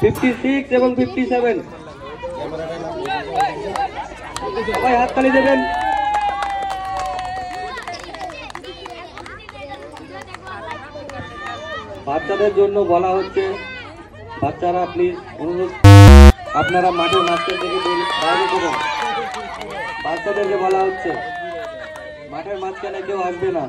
56 এবং 57 সবাই হাততালি দেবেন। বাচ্চাদের জন্য বলা হচ্ছে, বাচ্চারা প্লিজ অনুরোধ আপনারা মাঠের মাঝখান থেকে বাইরে করুন। বাচ্চাদেরকে বলা হচ্ছে মাঠের মাঝখানে কেউ আসবে না।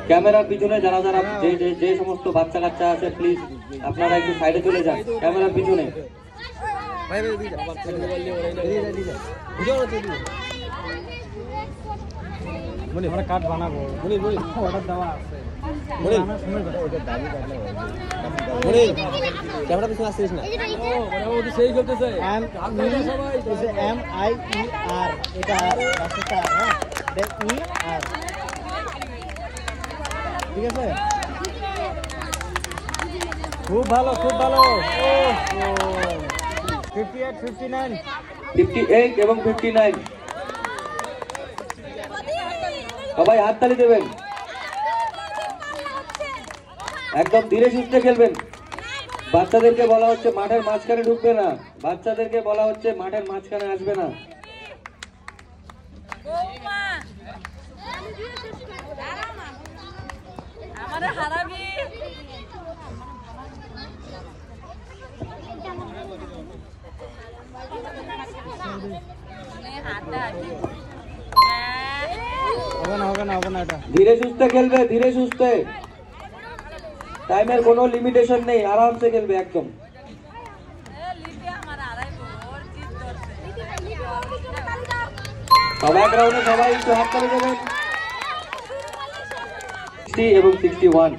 ক্যামেরার পিছনে যারা যারা যে সমস্ত বাচ্চা কাচ্চা আছে প্লিজ আপনারা একটু সাইডে চলে যান ক্যামেরার পিছনে। আমরা কাঠ বানাবো অর্ডার দেওয়া আছে। ক্যামেরা পিছনে আসছিস না, সেই করতেছে MIER, এটা ঠিক আছে, খুব ভালো খুব ভালো। 58, 59, 58 এবং 59 সবাই হাততালি দেবেন। একদম ধীরে সুস্থে খেলবেন। বাচ্চাদেরকে বলা হচ্ছে মাঠের মাঝখানে ঢুকবে না, বাচ্চাদেরকে বলা হচ্ছে মাঠের মাঝখানে আসবে না। ধীরে সুস্থে খেলবে, ধীরে সুস্থে, টাইমের কোনো লিমিটেশন নেই, আরামসে খেলবে একদম। সবাই গ্রাউন্ডে সবাই একটু হাততালি দেবেন। 60 এবং 61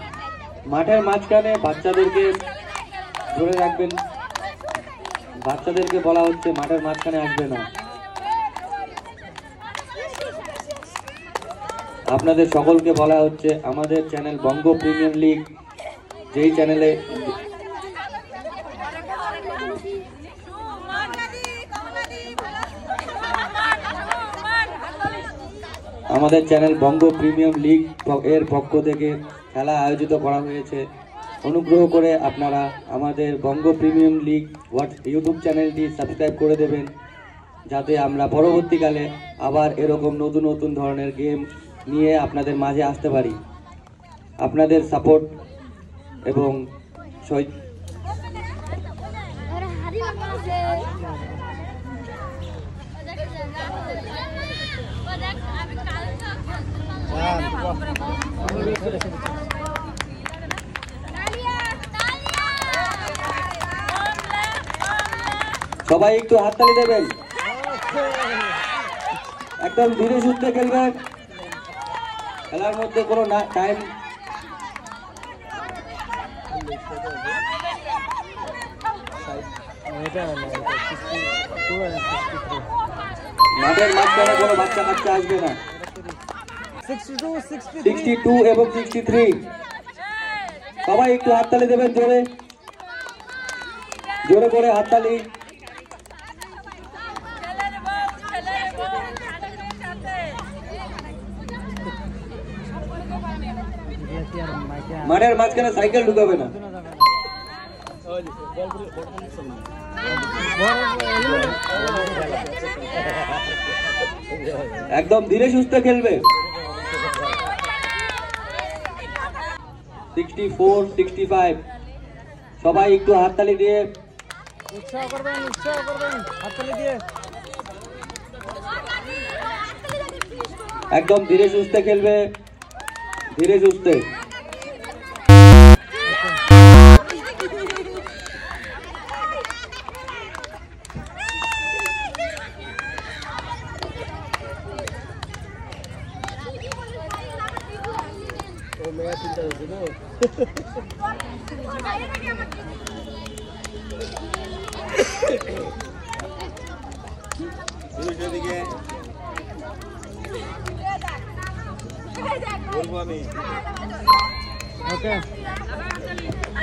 মাঠের মাঝখানে বাচ্চাদেরকে ধরে রাখবেন। বাচ্চাদেরকে বলা হচ্ছে মাঠের মাঝখানে আসবে না। আপনাদের সকলকে বলা হচ্ছে আমাদের চ্যানেল বঙ্গ প্রিমিয়ার লিগ, যেই চ্যানেলে আমাদের চ্যানেল বঙ্গ প্রিমিয়াম লিগ এর পক্ষ থেকে খেলা আয়োজিত করা হয়েছে। অনুগ্রহ করে আপনারা আমাদের বঙ্গ প্রিমিয়াম লিগ ইউটিউব চ্যানেলটি সাবস্ক্রাইব করে দেবেন, যাতে আমরা পরবর্তীকালে আবার এরকম নতুন নতুন ধরনের গেম নিয়ে আপনাদের মাঝে আসতে পারি। আপনাদের সাপোর্ট এবং সবাই একটু হাততালি দেবেন। একদম ধীরে সুস্থে খেলবেন। খেলার মধ্যে কোনো টাইম মাঠের মাঝখানে কোনো বাচ্চা কাচ্চা আসবে না। 62 এবং 63 সবাই একটু হাততালি দেবেন, জোরে জোরে করে হাততালি। মাঠের মাঝখানে সাইকেল ঢুকাবে না। একদম ধীরে সুস্থে খেলবে। 64, 65 সবাই একটু হাততালি দিয়ে উৎসাহ করবেন, উৎসাহ করবেন, হাততালি দিয়ে। একদম ধীরে সুস্থে খেলবে, ধীরে সুস্থে।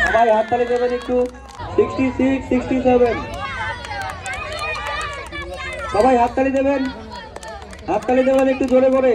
সবাই হাততালি দেবেন একটু। 66, 67 সবাই হাততালি দেবেন। হাততালি দেবেন একটু জোরে করে।